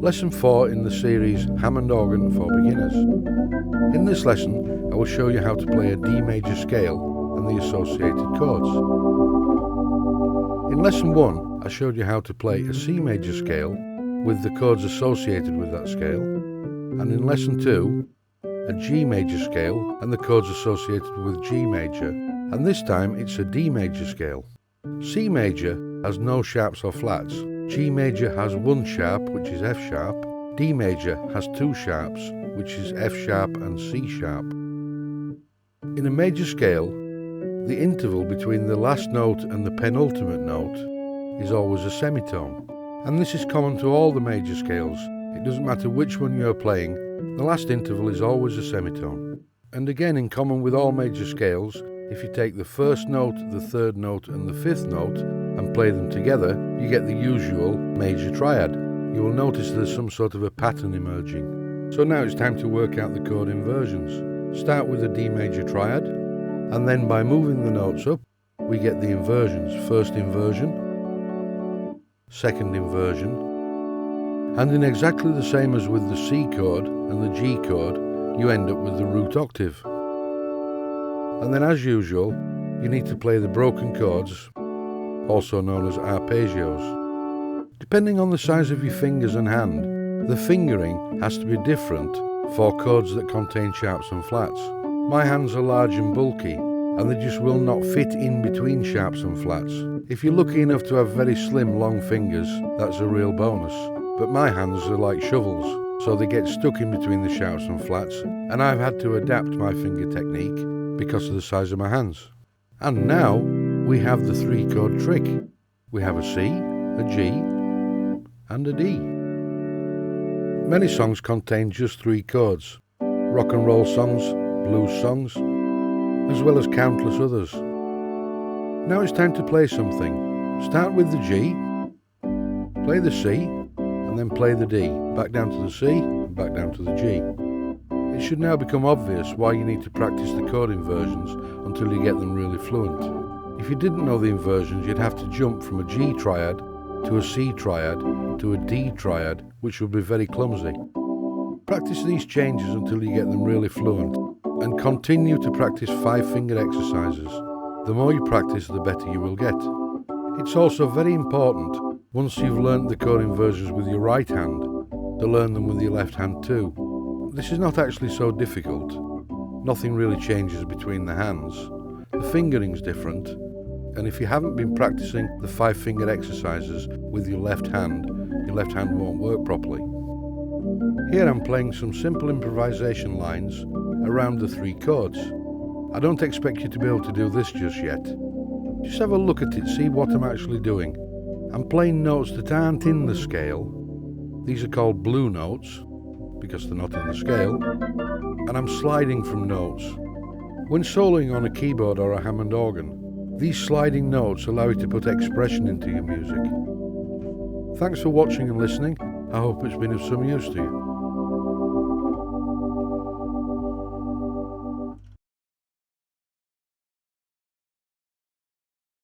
Lesson 4 in the series Hammond Organ for Beginners. In this lesson, I will show you how to play a D major scale and the associated chords. In Lesson 1, I showed you how to play a C major scale with the chords associated with that scale, and in Lesson 2, a G major scale and the chords associated with G major, and this time it's a D major scale. C major has no sharps or flats. G major has one sharp, which is F sharp. D major has two sharps, which is F sharp and C sharp. In a major scale, the interval between the last note and the penultimate note is always a semitone. And this is common to all the major scales. It doesn't matter which one you're playing, the last interval is always a semitone. And again, in common with all major scales, if you take the first note, the third note and the fifth note and play them together, you get the usual major triad. You will notice there's some sort of a pattern emerging. So now it's time to work out the chord inversions. Start with a D major triad, and then by moving the notes up, we get the inversions. First inversion, second inversion, and in exactly the same as with the C chord and the G chord, you end up with the root octave. And then, as usual, you need to play the broken chords, also known as arpeggios. Depending on the size of your fingers and hand, the fingering has to be different for chords that contain sharps and flats. My hands are large and bulky, and they just will not fit in between sharps and flats. If you're lucky enough to have very slim, long fingers, that's a real bonus. But my hands are like shovels, so they get stuck in between the sharps and flats, and I've had to adapt my finger technique because of the size of my hands. And now we have the three-chord trick. We have a C, a G, and a D. Many songs contain just three chords. Rock and roll songs, blues songs, as well as countless others. Now it's time to play something. Start with the G, play the C, and then play the D. Back down to the C, and back down to the G. It should now become obvious why you need to practice the chord inversions until you get them really fluent. If you didn't know the inversions, you'd have to jump from a G triad to a C triad to a D triad, which would be very clumsy. Practice these changes until you get them really fluent, and continue to practice 5-finger exercises. The more you practice, the better you will get. It's also very important, once you've learnt the chord inversions with your right hand, to learn them with your left hand too. This is not actually so difficult. Nothing really changes between the hands. The fingering's different, and if you haven't been practicing the 5-finger exercises with your left hand won't work properly. Here I'm playing some simple improvisation lines around the three chords. I don't expect you to be able to do this just yet. Just have a look at it, see what I'm actually doing. I'm playing notes that aren't in the scale. These are called blue notes, because they're not in the scale, and I'm sliding from notes. When soloing on a keyboard or a Hammond organ, these sliding notes allow you to put expression into your music. Thanks for watching and listening. I hope it's been of some use to you.